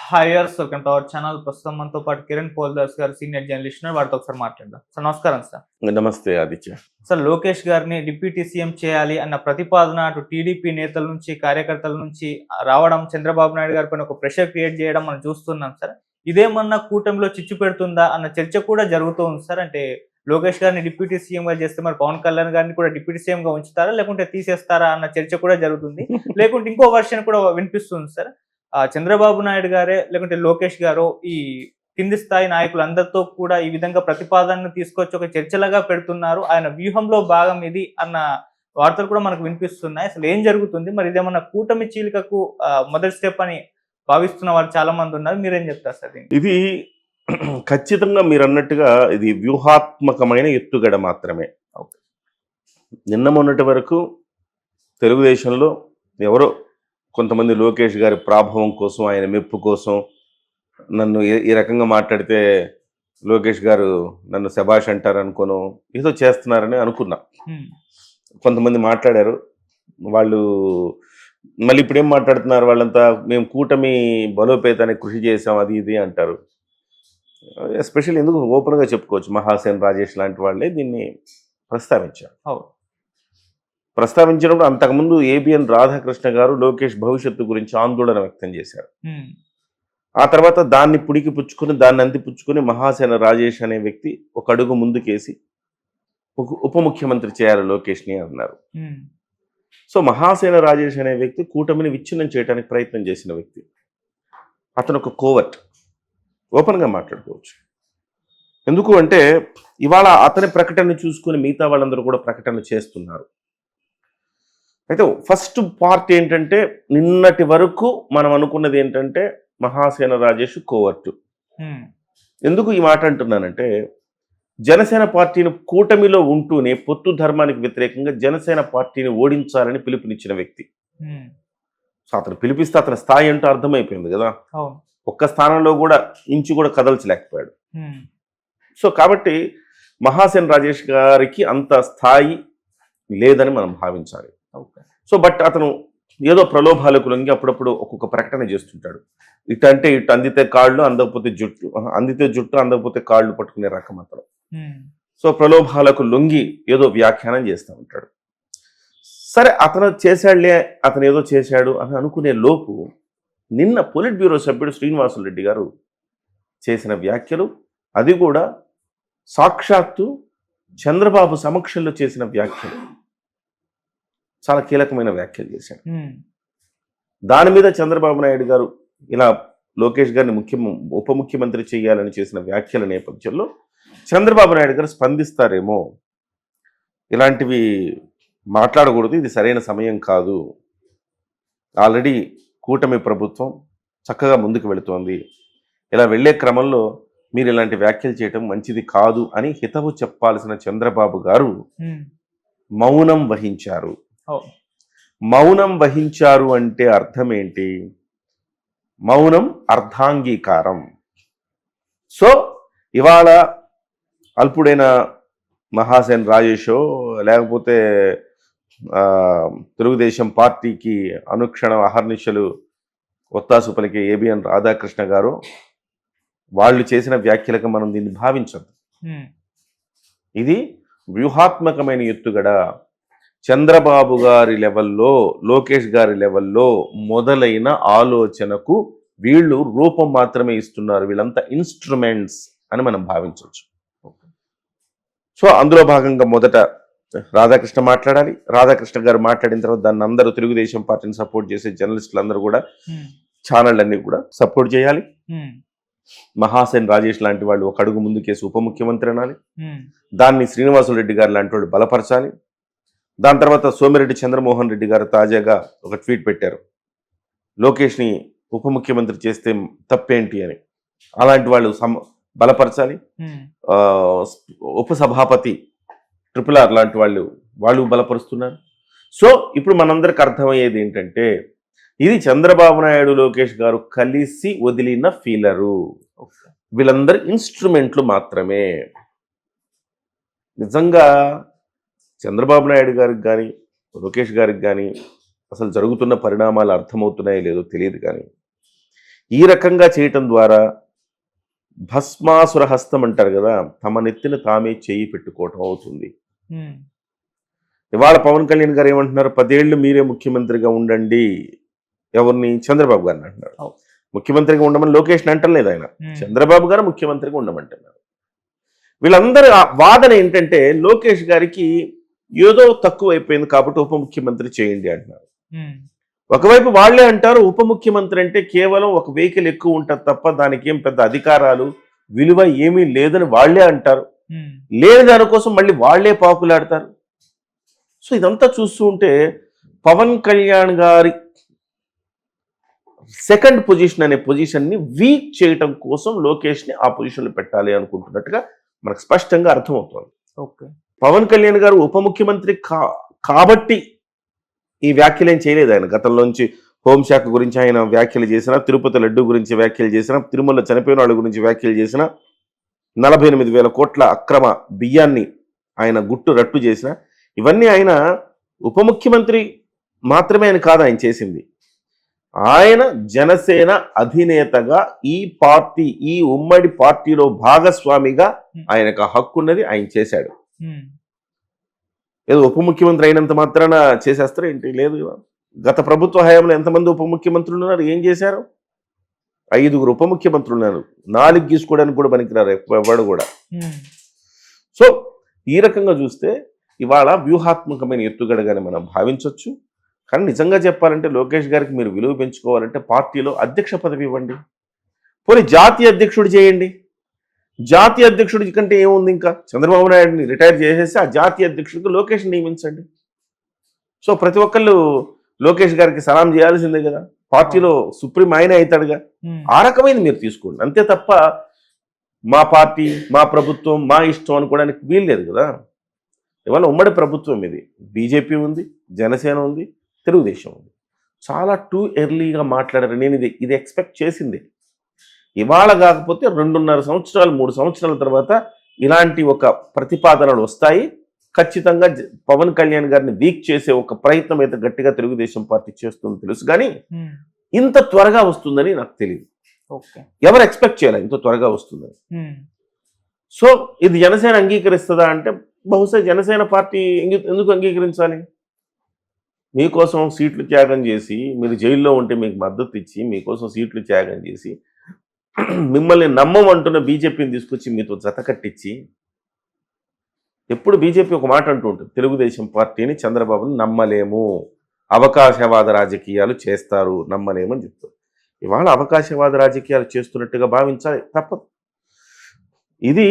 హాయర్స్ welcome to our channel. ప్రస్తుతం మనతో పాటు కిరణ్ పోల్దాస్ గారు సీనియర్ జర్నలిస్ట్ ఉన్నారు. వారితో ఒకసారి మాట్లాడదాం. సార్ నమస్కారం సార్. నమస్తే ఆదిత్య. సార్ లోకేష్ గారిని డిప్యూటీ సీఎం చేయాలి అన్న ప్రతిపాదన అటు టీడీపీ నేతల నుంచి కార్యకర్తల నుంచి రావడం, చంద్రబాబు నాయుడు గారి పైన ఒక ప్రెషర్ క్రియేట్ చేయడం మనం చూస్తున్నాం సార్. ఇదేమన్నా కూటమిలో చిచ్చు పెడుతుందా అన్న చర్చ కూడా జరుగుతూ ఉంది సార్. అంటే లోకేష్ గారిని డిప్యూటీ సీఎం గా చేస్తే మరి పవన్ కళ్యాణ్ గారిని కూడా డిప్యూటీ సీఎం గా ఉంచుతారా లేకుంటే తీసేస్తారా అన్న చర్చ కూడా జరుగుతుంది. లేకుంటే ఇంకో వర్షన్ కూడా వినిపిస్తుంది సార్. చంద్రబాబు నాయుడు గారే లేకుంటే లోకేష్ గారు ఈ కింది స్థాయి నాయకులందరితో కూడా ఈ విధంగా ప్రతిపాదనను తీసుకొచ్చి ఒక చర్చలుగా పెడుతున్నారు. ఆయన వ్యూహంలో భాగం ఇది అన్న వార్తలు కూడా మనకు వినిపిస్తున్నాయి. అసలు ఏం జరుగుతుంది? మరి ఇదేమన్నా కూటమి చీలికకు మొదటి స్టెప్ అని భావిస్తున్న వాళ్ళు చాలా మంది ఉన్నారు. మీరేం చెప్తారు సార్? ఇది ఖచ్చితంగా మీరు అన్నట్టుగా ఇది వ్యూహాత్మకమైన ఎత్తుగడ మాత్రమే. నిన్న మొన్నటి వరకు తెలుగుదేశంలో ఎవరో కొంతమంది లోకేష్ గారి ప్రాభవం కోసం, ఆయన మెప్పు కోసం నన్ను ఈ రకంగా మాట్లాడితే లోకేష్ గారు నన్ను శభాష్ అంటారు అనుకోను, ఏదో చేస్తున్నారని అనుకున్నా. కొంతమంది మాట్లాడారు. వాళ్ళు మళ్ళీ ఇప్పుడేం మాట్లాడుతున్నారు వాళ్ళంతా, మేము కూటమి బలోపేతానికి కృషి చేసాం అది ఇది అంటారు. ఎస్పెషల్లీ ఎందుకు ఓపెన్గా చెప్పుకోవచ్చు, మహాసేన్ రాజేష్ లాంటి వాళ్ళే దీన్ని ప్రస్తావించారు. ప్రస్తావించినప్పుడు అంతకుముందు ఏబిఎన్ రాధాకృష్ణ గారు లోకేష్ భవిష్యత్తు గురించి ఆందోళన వ్యక్తం చేశారు. ఆ తర్వాత దాన్ని పుడికి పుచ్చుకొని, దాన్ని అందిపుచ్చుకొని మహాసేన రాజేష్ అనే వ్యక్తి ఒక అడుగు ముందుకేసి ఉప ముఖ్యమంత్రి చేయాలి లోకేష్ని అన్నారు. సో మహాసేన రాజేష్ అనే వ్యక్తి కూటమిని విచ్ఛిన్నం చేయడానికి ప్రయత్నం చేసిన వ్యక్తి. అతను ఒక కోవర్ట్, ఓపెన్గా మాట్లాడుకోవచ్చు. ఎందుకు అంటే ఇవాళ అతని ప్రకటన చూసుకుని మిగతా వాళ్ళందరూ కూడా ప్రకటన చేస్తున్నారు. అయితే ఫస్ట్ పార్ట్ ఏంటంటే, నిన్నటి వరకు మనం అనుకున్నది ఏంటంటే మహాసేన రాజేష్ కోవర్టు. ఎందుకు ఈ మాట అంటున్నానంటే, జనసేన పార్టీని కూటమిలో ఉంటూనే పొత్తు ధర్మానికి వ్యతిరేకంగా జనసేన పార్టీని ఓడించాలని పిలుపునిచ్చిన వ్యక్తి. సో అతను పిలిపిస్తే అతని స్థాయి ఏంటో అర్థమైపోయింది కదా. ఒక్క స్థానంలో కూడా ఇంచు కూడా కదల్చలేకపోయాడు. సో కాబట్టి మహాసేన రాజేష్ గారికి అంత స్థాయి లేదని మనం భావించాలి. సో బట్ అతను ఏదో ప్రలోభాలకు లొంగి అప్పుడప్పుడు ఒక్కొక్క ప్రకటన చేస్తుంటాడు. ఇటు అంటే ఇటు అందితే కాళ్ళు, అందకపోతే జుట్టు, అందితే జుట్టు అందకపోతే కాళ్ళు పట్టుకునే రకం అతను. సో ప్రలోభాలకు లొంగి ఏదో వ్యాఖ్యానం చేస్తూ ఉంటాడు. సరే అతను చేశాడులే, అతను ఏదో చేశాడు అని అనుకునే లోపు నిన్న పొలిట్ బ్యూరో సభ్యుడు శ్రీనివాసులు రెడ్డి గారు చేసిన వ్యాఖ్యలు, అది కూడా సాక్షాత్తు చంద్రబాబు సమక్షంలో చేసిన వ్యాఖ్యలు, చాలా కీలకమైన వ్యాఖ్యలు చేశాడు. దాని మీద చంద్రబాబు నాయుడు గారు ఇలా లోకేష్ గారిని ఉప ముఖ్యమంత్రి చేయాలని చేసిన వ్యాఖ్యల నేపథ్యంలో చంద్రబాబు నాయుడు గారు స్పందిస్తారేమో, ఇలాంటివి మాట్లాడకూడదు, ఇది సరైన సమయం కాదు, ఆల్రెడీ కూటమి ప్రభుత్వం చక్కగా ముందుకు వెళుతోంది, ఇలా వెళ్లే క్రమంలో మీరు ఇలాంటి వ్యాఖ్యలు చేయటం మంచిది కాదు అని హితవు చెప్పాల్సిన చంద్రబాబు గారు మౌనం వహించారు. మౌనం వహించారు అంటే అర్థం ఏంటి? మౌనం అర్ధాంగీకారం. సో ఇవాళ అల్పుడైన మహాసేన్ రాజేషో లేకపోతే తెలుగుదేశం పార్టీకి అనుక్షణం అహర్నిశలు ఒత్తాసు పలికే ఏబిఎన్ రాధాకృష్ణ గారు వాళ్ళు చేసిన వ్యాఖ్యలకు మనం దీన్ని భావించదు. ఇది వ్యూహాత్మకమైన ఎత్తుగడ. చంద్రబాబు గారి లెవెల్లో, లోకేష్ గారి లెవెల్లో మొదలైన ఆలోచనకు వీళ్ళు రూపం మాత్రమే ఇస్తున్నారు. వీళ్ళంతా ఇన్స్ట్రుమెంట్స్ అని మనం భావించవచ్చు. సో అందులో భాగంగా మొదట రాధాకృష్ణ మాట్లాడాలి. రాధాకృష్ణ గారు మాట్లాడిన తర్వాత దాన్ని అందరూ తెలుగుదేశం పార్టీని సపోర్ట్ చేసే జర్నలిస్టులు అందరూ కూడా, ఛానల్ అన్ని కూడా సపోర్ట్ చేయాలి. మహాసేన్ రాజేష్ లాంటి వాళ్ళు ఒక అడుగు ముందుకేసి ఉప ముఖ్యమంత్రి అనాలి. దాన్ని శ్రీనివాసులు రెడ్డి గారు లాంటి వాళ్ళు బలపరచాలి. దాని తర్వాత సోమిరెడ్డి చంద్రమోహన్ రెడ్డి గారు తాజాగా ఒక ట్వీట్ పెట్టారు, లోకేష్ని ఉప ముఖ్యమంత్రి చేస్తే తప్పేంటి అని. అలాంటి వాళ్ళు బలపరచాలి. ఉపసభాపతి RRR లాంటి వాళ్ళు బలపరుస్తున్నారు. సో ఇప్పుడు మనందరికి అర్థమయ్యేది ఏంటంటే, ఇది చంద్రబాబు నాయుడు లోకేష్ గారు కలిసి వదిలిన ఫీలరు. వీళ్ళందరూ ఇన్స్ట్రుమెంట్లు మాత్రమే. నిజంగా చంద్రబాబు నాయుడు గారికి కానీ లోకేష్ గారికి కానీ అసలు జరుగుతున్న పరిణామాలు అర్థమవుతున్నాయో లేదో తెలియదు, కానీ ఈ రకంగా చేయటం ద్వారా భస్మాసుర హస్తం అంటారు కదా, తమ నెత్తిన తామే చేయి పెట్టుకోవటం అవుతుంది. ఇవాళ పవన్ కళ్యాణ్ గారు ఏమంటున్నారు, 10 ఏళ్ళు మీరే ముఖ్యమంత్రిగా ఉండండి. ఎవరిని? చంద్రబాబు గారిని అంటున్నారు. ముఖ్యమంత్రిగా ఉండమని లోకేష్ని అంటలేదు ఆయన, చంద్రబాబు గారు ముఖ్యమంత్రిగా ఉండమంటున్నారు. వీళ్ళందరి వాదన ఏంటంటే లోకేష్ గారికి ఏదో తక్కువ అయిపోయింది కాబట్టి ఉప ముఖ్యమంత్రి చేయండి అంటున్నారు. ఒకవైపు వాళ్లే అంటారు ఉప ముఖ్యమంత్రి అంటే కేవలం ఒక వెహికల్ ఎక్కువ ఉంటుంది తప్ప దానికి ఏం పెద్ద అధికారాలు విలువ ఏమీ లేదని వాళ్లే అంటారు. లేని దానికోసం మళ్ళీ వాళ్లే పాకులాడతారు. సో ఇదంతా చూస్తూ ఉంటే పవన్ కళ్యాణ్ గారి సెకండ్ పొజిషన్ అనే పొజిషన్ని వీక్ చేయటం కోసం లోకేష్ని ఆ పొజిషన్లో పెట్టాలి అనుకుంటున్నట్టుగా మనకు స్పష్టంగా అర్థమవుతోంది. ఓకే, పవన్ కళ్యాణ్ గారు ఉప ముఖ్యమంత్రి కాబట్టి ఈ వ్యాఖ్యలు ఏం చేయలేదు. ఆయన గతంలోంచి హోంశాఖ గురించి ఆయన వ్యాఖ్యలు చేసినా, తిరుపతి లడ్డు గురించి వ్యాఖ్యలు చేసినా, తిరుమల చనిపోయిన వాళ్ళ గురించి వ్యాఖ్యలు చేసినా, 48,000 కోట్ల అక్రమ బియ్యాన్ని ఆయన గుట్టు రట్టు చేసిన, ఇవన్నీ ఆయన ఉప ముఖ్యమంత్రి మాత్రమే అని కాదు ఆయన చేసింది. ఆయన జనసేన అధినేతగా ఈ పార్టీ, ఈ ఉమ్మడి పార్టీలో భాగస్వామిగా ఆయనకు హక్కు ఉన్నది, ఆయన చేశాడు. ఏదో ఉప ముఖ్యమంత్రి అయినంత మాత్రాన చేసేస్తారు ఏంటి? లేదు. గత ప్రభుత్వ హయాంలో ఎంతమంది ఉప ముఖ్యమంత్రులు ఉన్నారు, ఏం చేశారు? 5 ఉప ముఖ్యమంత్రులు ఉన్నారు, 4 గీసుకోవడానికి కూడా పనికిరారు ఎవడు కూడా. సో ఈ రకంగా చూస్తే ఇవాళ వ్యూహాత్మకమైన ఎత్తుగడగానే మనం భావించవచ్చు. కానీ నిజంగా చెప్పాలంటే లోకేష్ గారికి మీరు విలువ పెంచుకోవాలంటే పార్టీలో అధ్యక్ష పదవి ఇవ్వండి, పోనీ జాతీయ అధ్యక్షుడు చేయండి. జాతీయ అధ్యక్షుడి కంటే ఏముంది, ఇంకా చంద్రబాబు నాయుడిని రిటైర్ చేసేసి ఆ జాతీయ అధ్యక్షుడికి లోకేష్ నియమించండి. సో ప్రతి ఒక్కళ్ళు లోకేష్ గారికి సలాం చేయాల్సిందే కదా, పార్టీలో సుప్రీం ఆయనే అవుతాడుగా. ఆ రకమైనది మీరు తీసుకోండి, అంతే తప్ప మా పార్టీ, మా ప్రభుత్వం, మా ఇష్టం అనుకోవడానికి వీల్లేదు కదా. ఇవాళ ఉమ్మడి ప్రభుత్వం ఇది, బీజేపీ ఉంది, జనసేన ఉంది, తెలుగుదేశం ఉంది. చాలా టూ ఎర్లీగా మాట్లాడారు. నేను ఇది ఎక్స్పెక్ట్ చేసింది. ఇవాళ కాకపోతే 2.5 సంవత్సరాలు 3 సంవత్సరాల తర్వాత ఇలాంటి ఒక ప్రతిపాదనలు వస్తాయి. ఖచ్చితంగా పవన్ కళ్యాణ్ గారిని వీక్ చేసే ఒక ప్రయత్నం అయితే గట్టిగా తెలుగుదేశం పార్టీ చేస్తుందని తెలుసు, కానీ ఇంత త్వరగా వస్తుందని నాకు తెలియదు. ఎవరు ఎక్స్పెక్ట్ చేయాలి ఇంత త్వరగా వస్తుందని. సో ఇది జనసేన అంగీకరిస్తుందా అంటే బహుశా జనసేన పార్టీ ఎందుకు అంగీకరించాలి? మీకోసం సీట్లు త్యాగం చేసి, మీరు జైల్లో ఉంటే మీకు మద్దతు ఇచ్చి, మీకోసం సీట్లు త్యాగం చేసి, మిమ్మల్ని నమ్మమంటున్న బీజేపీని తీసుకొచ్చి మీతో జత కట్టించి, ఎప్పుడు బీజేపీ ఒక మాట అంటూ ఉంటుంది, తెలుగుదేశం పార్టీని చంద్రబాబుని నమ్మలేము, అవకాశవాద రాజకీయాలు చేస్తారు, నమ్మలేమని చెప్తారు. ఇవాళ అవకాశవాద రాజకీయాలు చేస్తున్నట్టుగా భావించాలి, తప్పదు. ఇది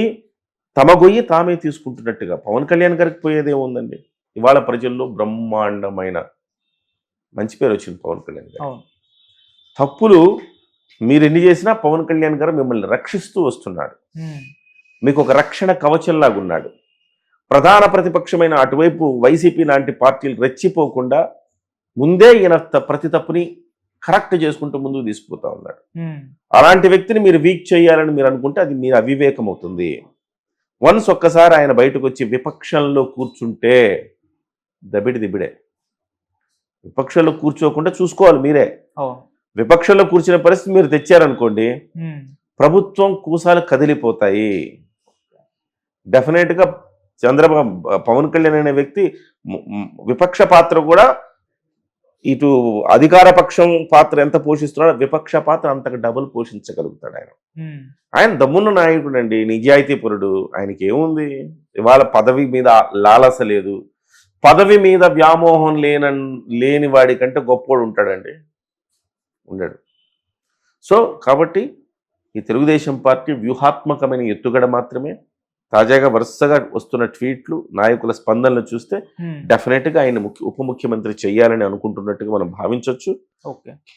తమ గొయ్యి తామే తీసుకుంటున్నట్టుగా. పవన్ కళ్యాణ్ గారికి పోయేదేముందండి? ఇవాళ ప్రజల్లో బ్రహ్మాండమైన మంచి పేరు వచ్చింది పవన్ కళ్యాణ్ గారు. తప్పులు మీరు ఎన్ని చేసినా పవన్ కళ్యాణ్ గారు మిమ్మల్ని రక్షిస్తూ వస్తున్నాడు, మీకు ఒక రక్షణ కవచంలాగా ఉన్నాడు. ప్రధాన ప్రతిపక్షమైన అటువైపు వైసీపీ లాంటి పార్టీలు రెచ్చిపోకుండా ముందే ఈయన ప్రతి తప్పుని కరెక్ట్ చేసుకుంటూ ముందుకు తీసుకుపోతా ఉన్నాడు. అలాంటి వ్యక్తిని మీరు వీక్ చేయాలని మీరు అనుకుంటే అది మీరు అవివేకం అవుతుంది. వన్స్ ఒక్కసారి ఆయన బయటకు వచ్చి విపక్షంలో కూర్చుంటే దిబిడే. విపక్షంలో కూర్చోకుండా చూసుకోవాలి మీరే. విపక్షంలో కూర్చునే పరిస్థితి మీరు తెచ్చారనుకోండి, ప్రభుత్వం కూసాలు కదిలిపోతాయి. డెఫినెట్గా చంద్రబాబు, పవన్ కళ్యాణ్ అనే వ్యక్తి విపక్ష పాత్ర కూడా, ఇటు అధికార పక్షం పాత్ర ఎంత పోషిస్తున్నాడో విపక్ష పాత్ర అంతకు డబుల్ పోషించగలుగుతాడు ఆయన. ఆయన దమ్మున్న నాయకుడు అండి, నిజాయితీపరుడు. ఆయనకి ఏముంది, ఇవాళ పదవి మీద లాలస లేదు, పదవి మీద వ్యామోహం లేని వాడి కంటే గొప్పోడు ఉంటాడండి, ఉండడు. సో కాబట్టి ఈ తెలుగుదేశం పార్టీ వ్యూహాత్మకమైన ఎత్తుగడ మాత్రమే. తాజాగా వరుసగా వస్తున్న ట్వీట్లు, నాయకుల స్పందనలు చూస్తే డెఫినెట్గా ఆయన ఉప ముఖ్యమంత్రి చేయాలని అనుకుంటున్నట్టుగా మనం భావించవచ్చు.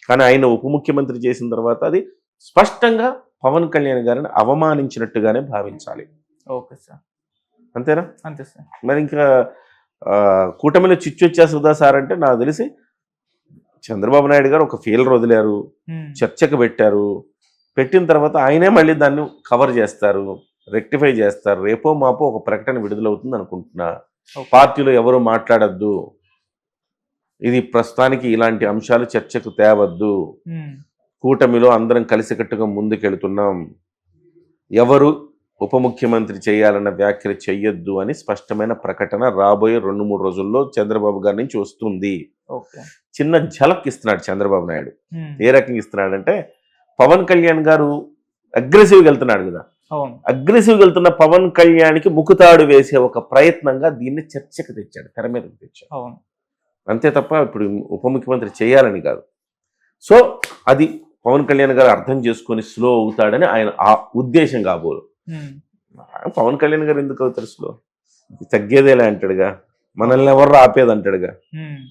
కానీ ఆయన ఉప ముఖ్యమంత్రి చేసిన తర్వాత అది స్పష్టంగా పవన్ కళ్యాణ్ గారిని అవమానించినట్టుగానే భావించాలి. ఓకే సార్, అంతేనా? అంతే సార్. మరి ఇంకా కూటమిలో చిచ్చు వచ్చేస్తుందా సార్ అంటే నాకు తెలిసి చంద్రబాబు నాయుడు గారు ఒక ఫెయిల్యూర్ వదిలారు, చర్చకు పెట్టారు, పెట్టిన తర్వాత ఆయనే మళ్ళీ దాన్ని కవర్ చేస్తారు, రెక్టిఫై చేస్తారు. రేపో మాపో ఒక ప్రకటన విడుదలవుతుంది అనుకుంటున్నా. పార్టీలో ఎవరు మాట్లాడద్దు, ఇది ప్రస్తుతానికి ఇలాంటి అంశాలు చర్చకు తేవద్దు, కూటమిలో అందరం కలిసికట్టుగా ముందుకెళ్తున్నాం, ఎవరు ఉప ముఖ్యమంత్రి చేయాలన్న వ్యాఖ్యలు చెయ్యొద్దు అని స్పష్టమైన ప్రకటన రాబోయే 2-3 రోజుల్లో చంద్రబాబు గారి నుంచి వస్తుంది. ఓకే. చిన్న ఝలక్ ఇస్తున్నాడు చంద్రబాబు నాయుడు. ఉమ్. ఏ రకంగా ఇస్తున్నాడంటే, పవన్ కళ్యాణ్ గారు అగ్రెసివ్గా వెళ్తున్నాడు కదా, అవును. అగ్రెసివ్గా వెళ్తున్న పవన్ కళ్యాణ్కి ముకుతాడు వేసే ఒక ప్రయత్నంగా దీన్ని చర్చకు తెచ్చాడు, తెర మీదకి తెచ్చాడు. అవును. అంతే తప్ప ఇప్పుడు ఉప ముఖ్యమంత్రి చేయాలని కాదు. సో అది పవన్ కళ్యాణ్ గారు అర్థం చేసుకొని స్లో అవుతాడని ఆయన ఆ ఉద్దేశం కాబోలు. ఉమ్. పవన్ కళ్యాణ్ గారు ఎందుకు అవుతారు స్లో? తగ్గేదేలా అంటాడుగా, మనల్ని ఎవరు ఆపేది అంటాడుగా. ఉమ్.